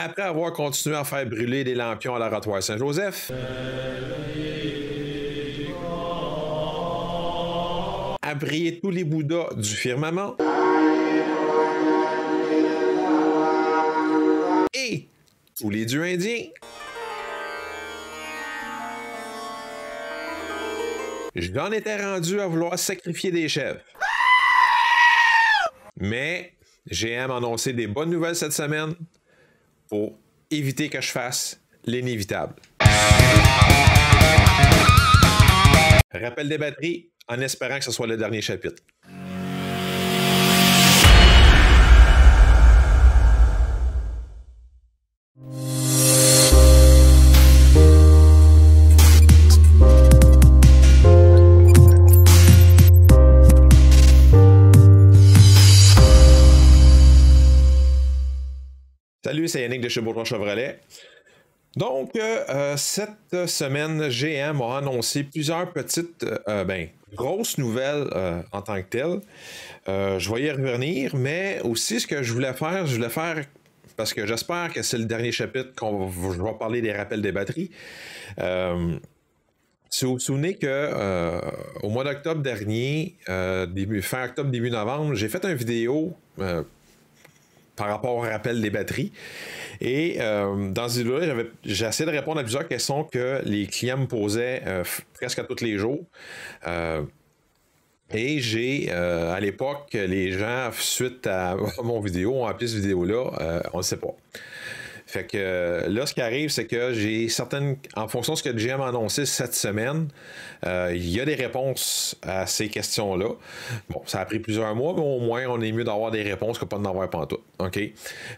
Après avoir continué à faire brûler des lampions à l'Oratoire Saint-Joseph, à briller tous les Bouddhas du firmament et tous les dieux indiens, j'en étais rendu à vouloir sacrifier des chèvres. Mais GM a annoncé des bonnes nouvelles cette semaine pour éviter que je fasse l'inévitable. Rappel des batteries en espérant que ce soit le dernier chapitre. Salut, c'est Yannick de chez Bourgeois Chevrolet. Donc, cette semaine, GM a annoncé plusieurs petites, grosses nouvelles en tant que telles. Je vais y revenir, mais aussi ce que je voulais faire, parce que j'espère que c'est le dernier chapitre je vais parler des rappels des batteries. Si vous vous souvenez que au mois d'octobre dernier, fin octobre, début novembre, j'ai fait une vidéo par rapport au rappel des batteries. Et dans cette vidéo-là, j'ai essayé de répondre à plusieurs questions que les clients me posaient presque à tous les jours. Et j'ai, à l'époque, les gens, suite à mon vidéo, ont appelé cette vidéo-là, on ne sait pas. Fait que là, ce qui arrive, c'est que j'ai en fonction de ce que GM a annoncé cette semaine, il y a des réponses à ces questions-là. Bon, ça a pris plusieurs mois, mais au moins, on est mieux d'avoir des réponses que pas d'en avoir pantoute. OK?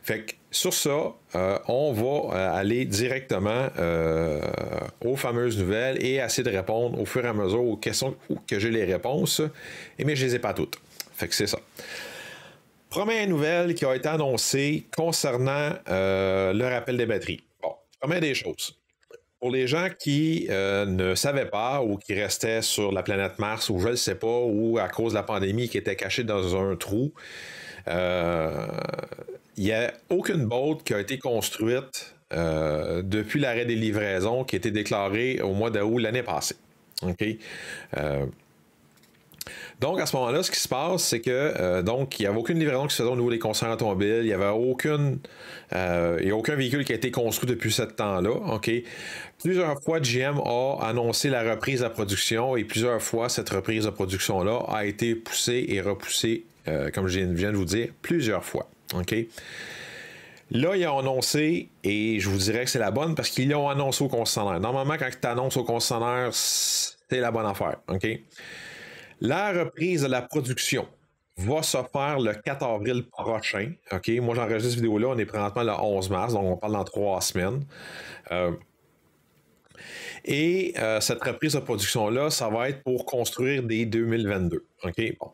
Fait que sur ça, on va aller directement aux fameuses nouvelles et essayer de répondre au fur et à mesure aux questions que j'ai les réponses. Mais je les ai pas toutes. Fait que c'est ça. Première nouvelle qui a été annoncée concernant le rappel des batteries. Bon, première des choses. Pour les gens qui ne savaient pas ou qui restaient sur la planète Mars ou je ne sais pas, ou à cause de la pandémie qui étaient cachés dans un trou, il n'y a aucune boat qui a été construite depuis l'arrêt des livraisons qui a été déclaré au mois d'août l'année passée. OK? Donc, à ce moment-là, ce qui se passe, c'est que donc il n'y avait aucune livraison qui se faisait au niveau des concessionnaires automobiles. Il n'y avait aucun véhicule qui a été construit depuis ce temps-là. OK? Plusieurs fois, GM a annoncé la reprise de la production et plusieurs fois, cette reprise de production-là a été poussée et repoussée, comme je viens de vous dire, plusieurs fois. OK? Là, ils ont annoncé, et je vous dirais que c'est la bonne parce qu'ils l'ont annoncé au concessionnaire. Normalement, quand tu annonces au concessionnaire, c'est la bonne affaire. OK? La reprise de la production va se faire le 4 avril prochain. OK? Moi, j'enregistre cette vidéo-là. On est présentement le 11 mars, donc on parle dans 3 semaines. Cette reprise de production-là, ça va être pour construire des 2022. OK? Bon.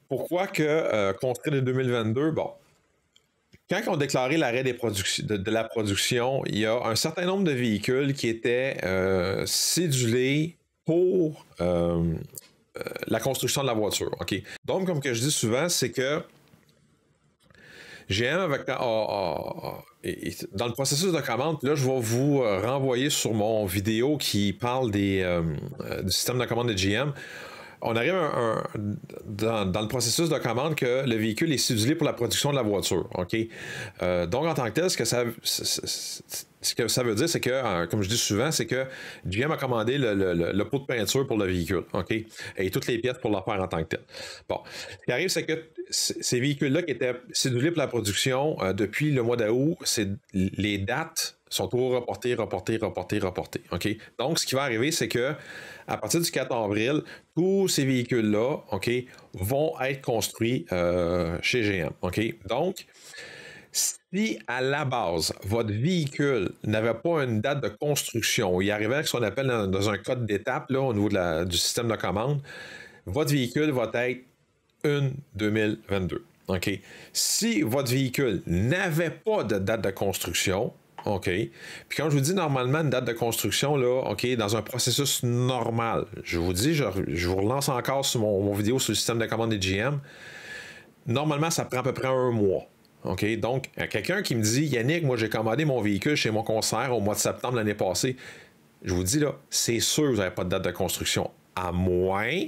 Pourquoi que construire des 2022? Bon. Quand on a déclaré l'arrêt de la production, il y a un certain nombre de véhicules qui étaient cédulés pour la construction de la voiture. OK? Donc, comme que je dis souvent, c'est que GM, dans le processus de commande, là, je vais vous renvoyer sur mon vidéo qui parle du système de commande de GM. On arrive dans le processus de commande que le véhicule est cédulé pour la production de la voiture. OK? Donc, en tant que tel, ce que ça veut dire, c'est que, comme je dis souvent, c'est que GM a commandé le pot de peinture pour le véhicule. OK? Et toutes les pièces pour le faire en tant que tel. Bon. Ce qui arrive, c'est que ces véhicules-là qui étaient cédulés pour la production depuis le mois d'août, les dates sont toujours reportées. OK? Donc, ce qui va arriver, c'est que à partir du 4 avril, tous ces véhicules-là, OK, vont être construits chez GM. OK? Donc, si à la base, votre véhicule n'avait pas une date de construction, il arrivait avec ce qu'on appelle dans un code d'étape là, au niveau du système de commande, votre véhicule va être une 2022. OK? Si votre véhicule n'avait pas de date de construction, OK. Puis quand je vous dis normalement une date de construction, là, OK, dans un processus normal, je vous dis, je vous relance encore sur mon vidéo sur le système de commande des GM. Normalement, ça prend à peu près un mois. OK? Donc, quelqu'un qui me dit, Yannick, moi j'ai commandé mon véhicule chez mon concessionnaire au mois de septembre l'année passée, je vous dis là, c'est sûr que vous n'avez pas de date de construction, à moins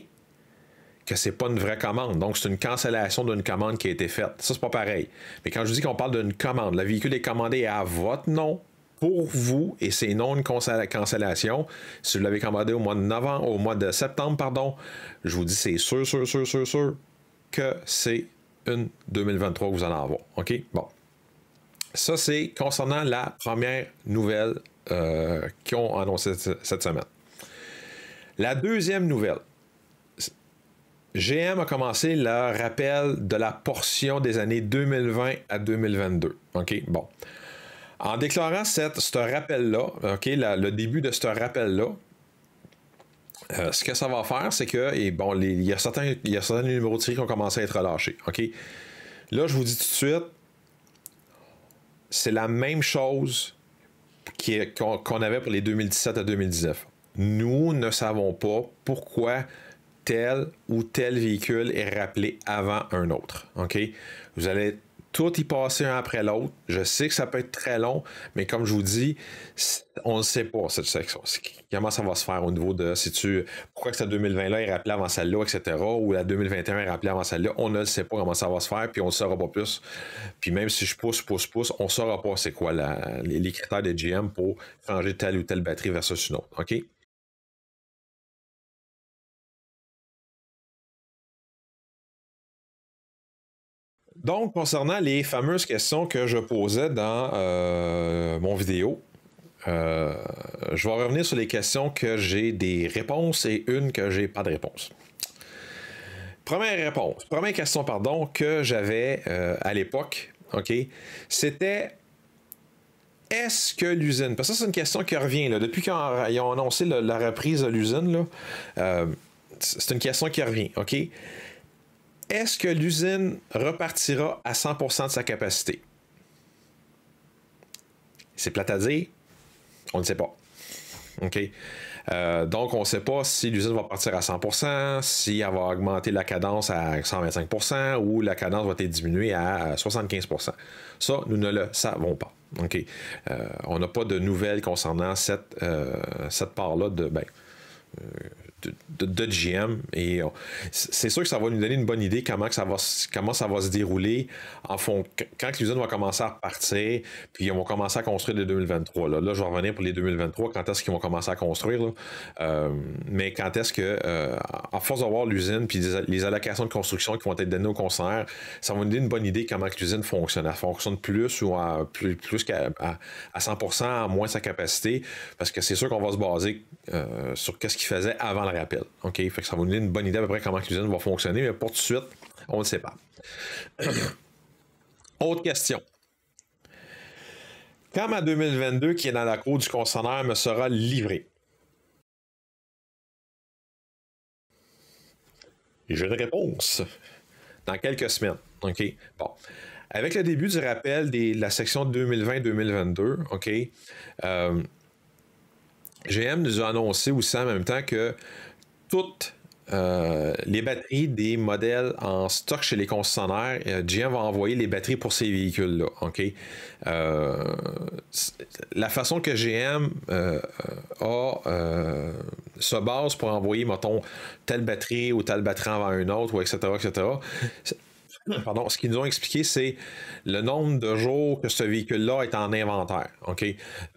que c'est pas une vraie commande. Donc, c'est une cancellation d'une commande qui a été faite. Ça, c'est pas pareil. Mais quand je dis qu'on parle d'une commande, le véhicule est commandé à votre nom, pour vous, et c'est non une cancellation. Si vous l'avez commandé au mois de novembre, au mois de septembre, pardon, je vous dis, c'est sûr que c'est une 2023 que vous allez avoir. OK? Bon. Ça, c'est concernant la première nouvelle qu'ils ont annoncée cette semaine. La deuxième nouvelle. GM a commencé le rappel de la portion des années 2020 à 2022. OK? Bon. En déclarant ce rappel-là, OK, le début de ce rappel-là, ce que ça va faire, c'est que, et bon, il y a certains numéros de série qui ont commencé à être relâchés. OK? Là, je vous dis tout de suite, c'est la même chose qu'on avait pour les 2017 à 2019. Nous ne savons pas pourquoi tel ou tel véhicule est rappelé avant un autre. OK? Vous allez tout y passer un après l'autre. Je sais que ça peut être très long, mais comme je vous dis, on ne sait pas cette section. Comment ça va se faire au niveau de pourquoi que cette 2020-là est rappelée avant celle-là, etc. Ou la 2021 est rappelée avant celle-là. On ne le sait pas comment ça va se faire, puis on ne le saura pas plus. Puis même si je pousse, on ne saura pas c'est quoi les critères de GM pour changer telle ou telle batterie versus une autre. OK? Donc, concernant les fameuses questions que je posais dans mon vidéo, je vais revenir sur les questions que j'ai des réponses et une que j'ai pas de réponse. Première question, pardon, que j'avais à l'époque, OK, c'était est-ce que l'usine, parce que ça c'est une question qui revient, là, depuis qu'ils ont annoncé la reprise de l'usine, là, c'est une question qui revient, OK? Est-ce que l'usine repartira à 100% de sa capacité? C'est plate à dire, on ne sait pas. OK? Donc, on ne sait pas si l'usine va partir à 100%, si elle va augmenter la cadence à 125% ou la cadence va être diminuée à 75%. Ça, nous ne le savons pas. OK? On n'a pas de nouvelles concernant cette part-là de GM, et c'est sûr que ça va nous donner une bonne idée comment ça va se dérouler quand l'usine va commencer à repartir, puis ils vont commencer à construire les 2023. Là, je vais revenir pour les 2023, quand est-ce qu'ils vont commencer à construire, là. Mais quand est-ce que, à force d'avoir l'usine, puis les allocations de construction qui vont être données aux concessionnaires, ça va nous donner une bonne idée comment que l'usine fonctionne. Elle fonctionne plus ou plus qu'à 100%, à moins sa capacité, parce que c'est sûr qu'on va se baser sur qu'est-ce qu'il faisait avant le rappel. OK? Fait que ça va nous donner une bonne idée à peu près comment l'usine va fonctionner, mais pour tout de suite, on ne sait pas. Autre question. Quand ma 2022 qui est dans la cour du concessionnaire me sera livrée? J'ai une réponse. Dans quelques semaines. OK? Bon. Avec le début du rappel de la section 2020-2022, OK? GM nous a annoncé aussi en même temps que toutes les batteries des modèles en stock chez les concessionnaires, GM va envoyer les batteries pour ces véhicules-là. OK? La façon que GM se base pour envoyer, mettons, telle batterie ou telle batterie avant une autre, ou etc., etc., pardon, ce qu'ils nous ont expliqué, c'est le nombre de jours que ce véhicule-là est en inventaire. OK?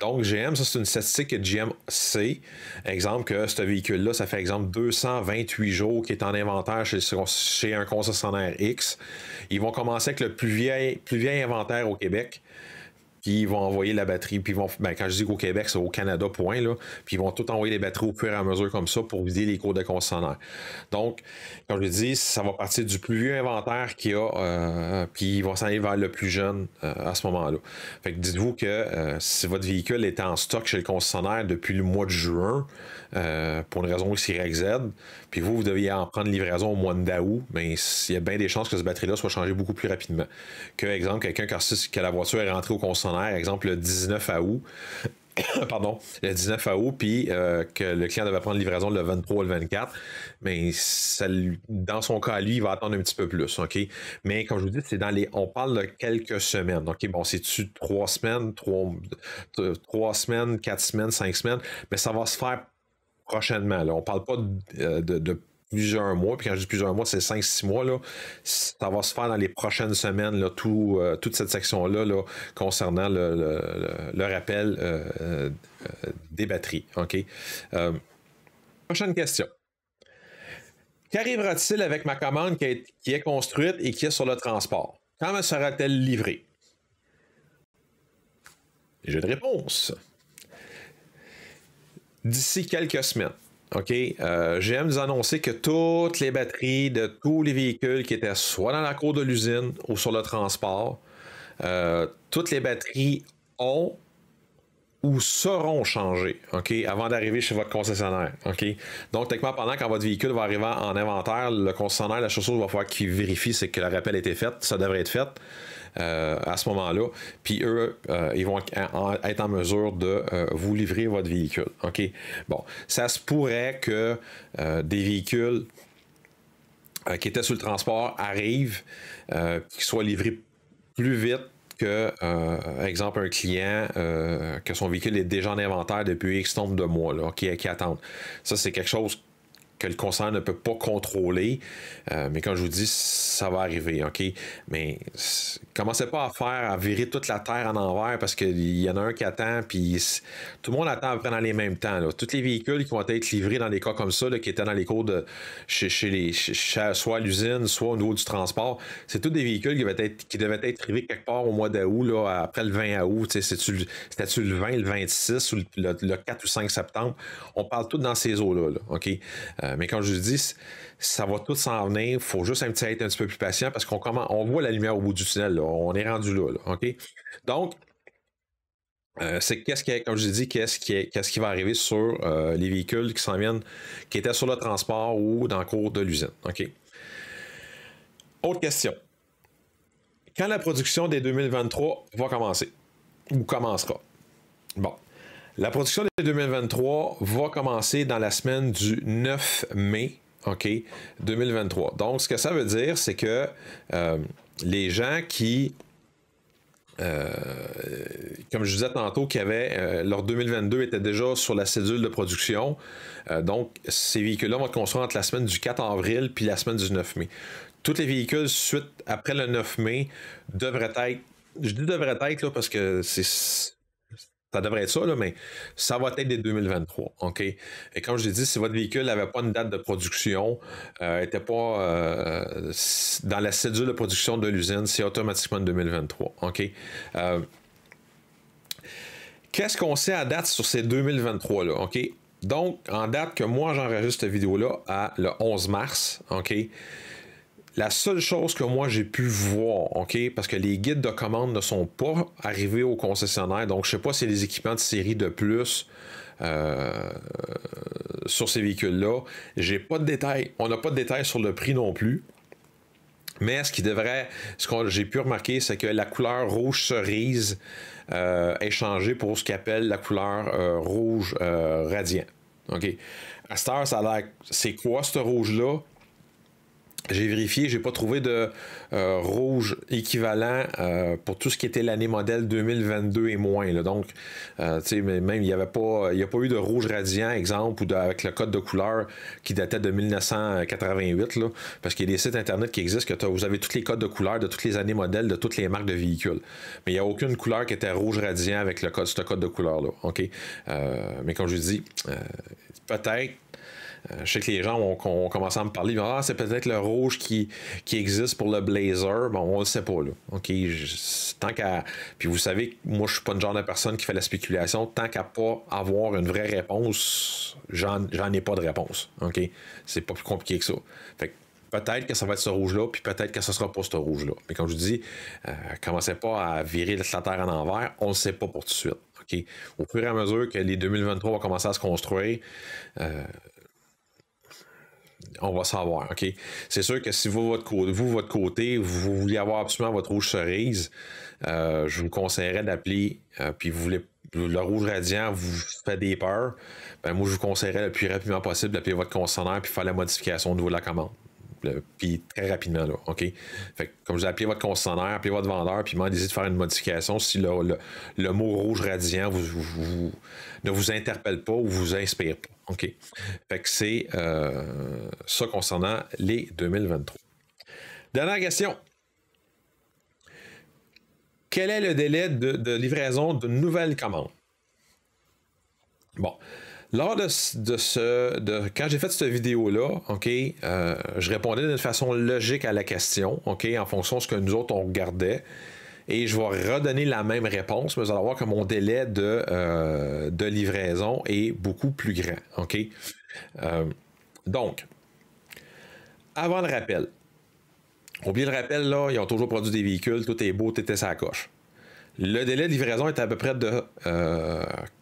Donc, GM, ça, c'est une statistique que GM sait. Exemple, que ce véhicule-là, ça fait exemple 228 jours qui est en inventaire chez un concessionnaire X. Ils vont commencer avec le plus vieil inventaire au Québec. Puis ils vont envoyer la batterie, puis quand je dis qu'au Québec, c'est au Canada, point, là, puis ils vont tout envoyer les batteries au fur et à mesure comme ça pour vider les cours de concessionnaire. Donc, comme je dis, ça va partir du plus vieux inventaire qu'il y a, puis ils vont s'en aller vers le plus jeune à ce moment-là. Fait que dites-vous que si votre véhicule est en stock chez le concessionnaire depuis le mois de juin, pour une raison XYZ, puis vous deviez en prendre livraison au mois d'août, mais il y a bien des chances que ce batterie-là soit changé beaucoup plus rapidement. Que, exemple, quelqu'un qui a la voiture est rentrée au concessionnaire, exemple le 19 août, pardon, le 19 août, puis que le client devait prendre livraison le 23 ou le 24, mais dans son cas, lui, il va attendre un petit peu plus, OK? Mais comme je vous dis, on parle de quelques semaines, OK? Bon, c'est-tu 3 semaines, 3 semaines, 4 semaines, 5 semaines, mais ça va se faire prochainement, là. On parle pas de plusieurs mois, puis quand je dis plusieurs mois, c'est 5-6 mois, là. Ça va se faire dans les prochaines semaines, là, toute cette section-là, là, concernant le rappel des batteries. OK? Prochaine question. Qu'arrivera-t-il avec ma commande qui est construite et qui est sur le transport? Quand me sera-t-elle livrée? J'ai une réponse. D'ici quelques semaines. OK? GM nous a annoncé que toutes les batteries de tous les véhicules qui étaient soit dans la cour de l'usine ou sur le transport, toutes les batteries ont ou seront changées, OK, avant d'arriver chez votre concessionnaire, OK? Donc, techniquement, pendant quand votre véhicule va arriver en inventaire, le concessionnaire, la chose va falloir qu'il vérifie c'est que le rappel a été fait, ça devrait être fait à ce moment-là, puis eux, ils vont être en mesure de vous livrer votre véhicule, OK? Bon, ça se pourrait que des véhicules qui étaient sur le transport arrivent, qu'ils soient livrés plus vite que, exemple, un client que son véhicule est déjà en inventaire depuis X nombre de mois, là, qui attendent. Ça, c'est quelque chose que le concessionnaire ne peut pas contrôler, mais comme je vous dis, ça va arriver, OK? Mais commencez pas à virer toute la terre en envers parce qu'il y en a un qui attend, puis tout le monde attend à peu près dans les mêmes temps. Là. Tous les véhicules qui vont être livrés dans des cas comme ça, là, qui étaient dans les cours de soit à l'usine, soit au niveau du transport, c'est tous des véhicules qui devaient être livrés quelque part au mois d'août, là, après le 20 août. C'était-tu le 20, le 26 ou le 4 ou 5 septembre? On parle tout dans ces eaux-là, là, OK? Mais quand je vous dis, ça va tout s'en venir. Il faut juste être un petit peu plus patient parce on voit la lumière au bout du tunnel. Là. On est rendu là. OK? Donc, comme je dis, qu'est-ce qui va arriver sur les véhicules qui s'en viennent, qui étaient sur le transport ou dans le cours de l'usine. OK? Autre question. Quand la production des 2023 va commencer? Ou commencera? Bon. La production de 2023 va commencer dans la semaine du 9 mai, OK, 2023. Donc, ce que ça veut dire, c'est que les gens qui, comme je disais tantôt, qui avaient, leur 2022 était déjà sur la cédule de production, donc ces véhicules-là vont être construits entre la semaine du 4 avril puis la semaine du 9 mai. Tous les véhicules suite après le 9 mai devraient être, je dis devraient être là parce que ça devrait être ça, là, mais ça va être des 2023, OK? Et comme je l'ai dit, si votre véhicule n'avait pas une date de production, n'était pas dans la cédule de production de l'usine, c'est automatiquement 2023, OK? Qu'est-ce qu'on sait à date sur ces 2023-là, OK? Donc, en date que moi, j'enregistre cette vidéo-là à le 11 mars, OK? La seule chose que moi j'ai pu voir, OK, parce que les guides de commande ne sont pas arrivés au concessionnaire, donc je ne sais pas si les équipements de série de plus sur ces véhicules-là. J'ai pas de détails. On n'a pas de détails sur le prix non plus. Mais ce que j'ai pu remarquer, c'est que la couleur rouge cerise est changée pour ce qu'appelle la couleur rouge radiant. OK. À cette heure, ça a l'air. C'est quoi ce rouge-là? J'ai vérifié, j'ai pas trouvé de rouge équivalent pour tout ce qui était l'année modèle 2022 et moins. Là. Donc, tu sais, même il n'y a pas eu de rouge radiant, exemple, ou avec le code de couleur qui datait de 1988, là, parce qu'il y a des sites internet qui existent que vous avez tous les codes de couleur de toutes les années modèles de toutes les marques de véhicules. Mais il n'y a aucune couleur qui était rouge radiant avec ce code de couleur-là. OK? Mais comme je dis, peut-être. Je sais que les gens ont commencé à me parler. C'est peut-être le rouge qui existe pour le Blazer. Bon, on ne le sait pas, là. OK? Tant qu'à. Puis vous savez, moi, je suis pas le genre de personne qui fait la spéculation. Tant qu'à pas avoir une vraie réponse, j'en ai pas de réponse. OK? C'est pas plus compliqué que ça. Fait que peut-être que ça va être ce rouge-là, puis peut-être que ce sera pas ce rouge-là. Mais comme je vous dis, commencez pas à virer la terre en envers. On ne sait pas pour tout de suite. OK? Au fur et à mesure que les 2023 vont commencer à se construire, on va savoir, OK? C'est sûr que si votre côté, vous voulez avoir absolument votre rouge cerise, je vous conseillerais d'appeler, puis vous voulez le rouge radiant vous fait des peurs, ben moi je vous conseillerais le plus rapidement possible d'appeler votre concessionnaire puis faire la modification au niveau de la commande. Puis très rapidement, là, OK? Fait que, comme je dis, appelez votre concessionnaire, appelez votre vendeur, puis demandez-y de faire une modification si le mot rouge radiant ne vous interpelle pas ou vous inspire pas. OK? Fait que c'est ça concernant les 2023. Dernière question. Quel est le délai de livraison d'une nouvelle commande? Bon. Lors quand j'ai fait cette vidéo-là, OK, je répondais d'une façon logique à la question, OK, en fonction de ce que nous autres, on regardait. Et je vais redonner la même réponse, mais vous allez voir que mon délai de livraison est beaucoup plus grand, OK? Donc, avant le rappel, oubliez le rappel, là, ils ont toujours produit des véhicules, tout est beau, tout était sa coche. Le délai de livraison est à peu près de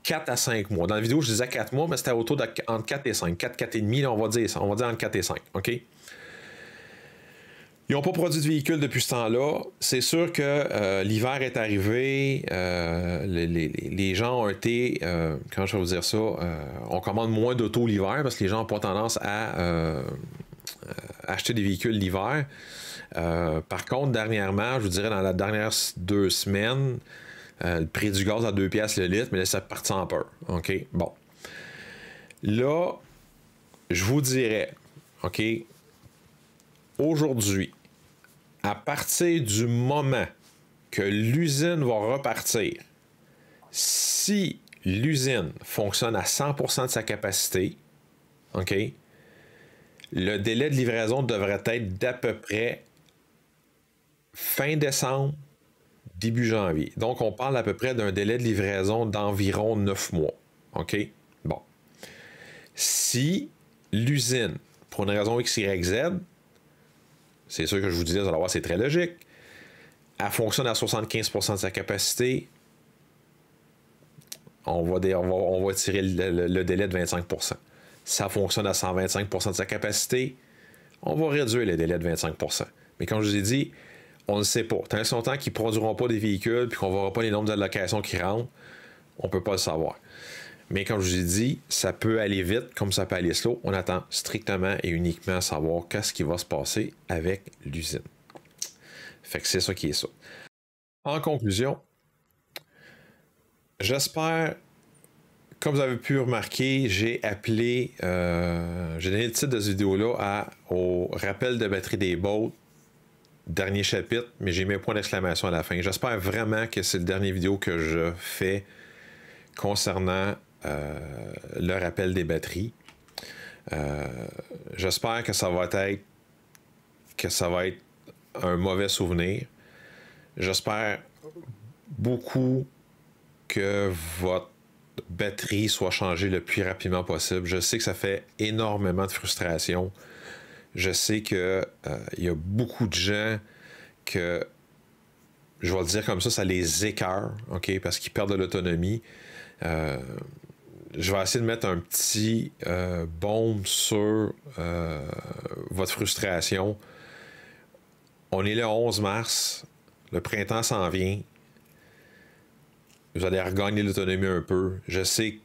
4 à 5 mois. Dans la vidéo, je disais 4 mois, mais c'était autour entre 4 et 5. 4, 4 et demi, là, on va dire entre 4 et 5. OK? Ils n'ont pas produit de véhicule depuis ce temps-là. C'est sûr que l'hiver est arrivé. Les gens ont été, comment je vais vous dire ça, on commande moins d'auto l'hiver parce que les gens n'ont pas tendance à acheter des véhicules l'hiver. Par contre, dernièrement, je vous dirais dans les dernières 2 semaines, le prix du gaz à 2 piastres le litre, mais là, ça part en peur. OK? Bon. Là, je vous dirais, OK, aujourd'hui, à partir du moment que l'usine va repartir, si l'usine fonctionne à 100% de sa capacité, OK, le délai de livraison devrait être d'à peu près fin décembre, début janvier. Donc, on parle à peu près d'un délai de livraison d'environ 9 mois. OK? Bon. Si l'usine, pour une raison X, Y, Z, c'est sûr que je vous disais, vous allez voir, c'est très logique, elle fonctionne à 75% de sa capacité, on va tirer le délai de 25%. Si ça fonctionne à 125% de sa capacité, on va réduire le délai de 25%. Mais comme je vous ai dit, on ne sait pas. Tant que longtemps qu'ils ne produiront pas des véhicules et qu'on ne verra pas les nombres d'allocations qui rentrent, on ne peut pas le savoir. Mais comme je vous ai dit, ça peut aller vite comme ça peut aller slow. On attend strictement et uniquement à savoir qu'est-ce qui va se passer avec l'usine. Fait que c'est ça qui est ça. En conclusion, j'espère, comme vous avez pu remarquer, j'ai donné le titre de cette vidéo-là au rappel de batterie des boats, dernier chapitre, mais j'ai mis un point d'exclamation à la fin. J'espère vraiment que c'est le dernier vidéo que je fais concernant le rappel des batteries. J'espère que ça va être un mauvais souvenir. J'espère beaucoup que votre batterie soit changée le plus rapidement possible. Je sais que ça fait énormément de frustration. Je sais que y a beaucoup de gens que, je vais le dire comme ça les écœure, OK, parce qu'ils perdent de l'autonomie. Je vais essayer de mettre un petit baume sur votre frustration. On est le 11 mars, le printemps s'en vient. Vous allez regagner l'autonomie un peu. Je sais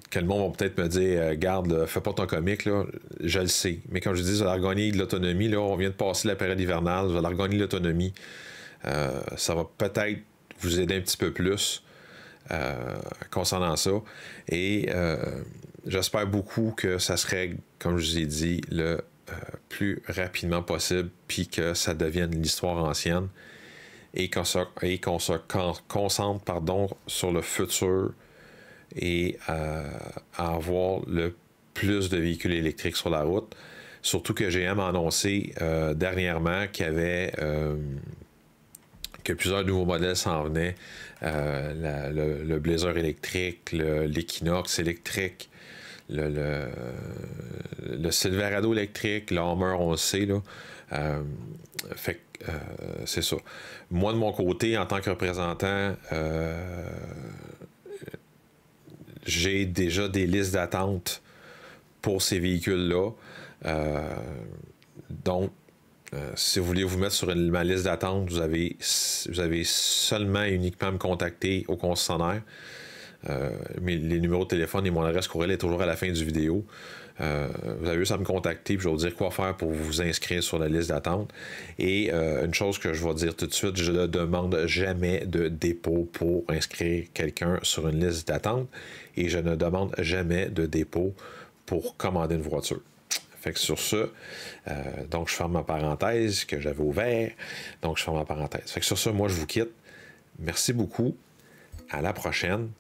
que le monde va peut-être me dire garde, fais pas ton comique, là. Je le sais. Mais comme je dis, vous allez regagner de l'autonomie. Là, on vient de passer la période hivernale, vous allez regagner l'autonomie. Ça va peut-être vous aider un petit peu plus concernant ça. Et j'espère beaucoup que ça se règle, comme je vous ai dit, le plus rapidement possible, puis que ça devienne l'histoire ancienne et qu'on se concentre sur le futur et à avoir le plus de véhicules électriques sur la route. Surtout que GM a annoncé dernièrement qu'il y avait que plusieurs nouveaux modèles s'en venaient. Le Blazer électrique, l'Equinox électrique, le Silverado électrique, le Hummer, on le sait, là. Fait que c'est ça. Moi, de mon côté, en tant que représentant, j'ai déjà des listes d'attente pour ces véhicules-là. Donc, Si vous voulez vous mettre sur ma liste d'attente, vous avez seulement et uniquement à me contacter au concessionnaire. Les numéros de téléphone et mon adresse courriel est toujours à la fin du vidéo. Vous avez juste à me contacter, puis je vais vous dire quoi faire pour vous inscrire sur la liste d'attente. Et une chose que je vais dire tout de suite, je ne demande jamais de dépôt pour inscrire quelqu'un sur une liste d'attente et je ne demande jamais de dépôt pour commander une voiture. Fait que sur ça, donc je ferme ma parenthèse que j'avais ouvert. Donc je ferme ma parenthèse. Fait que sur ça, moi je vous quitte. Merci beaucoup. À la prochaine.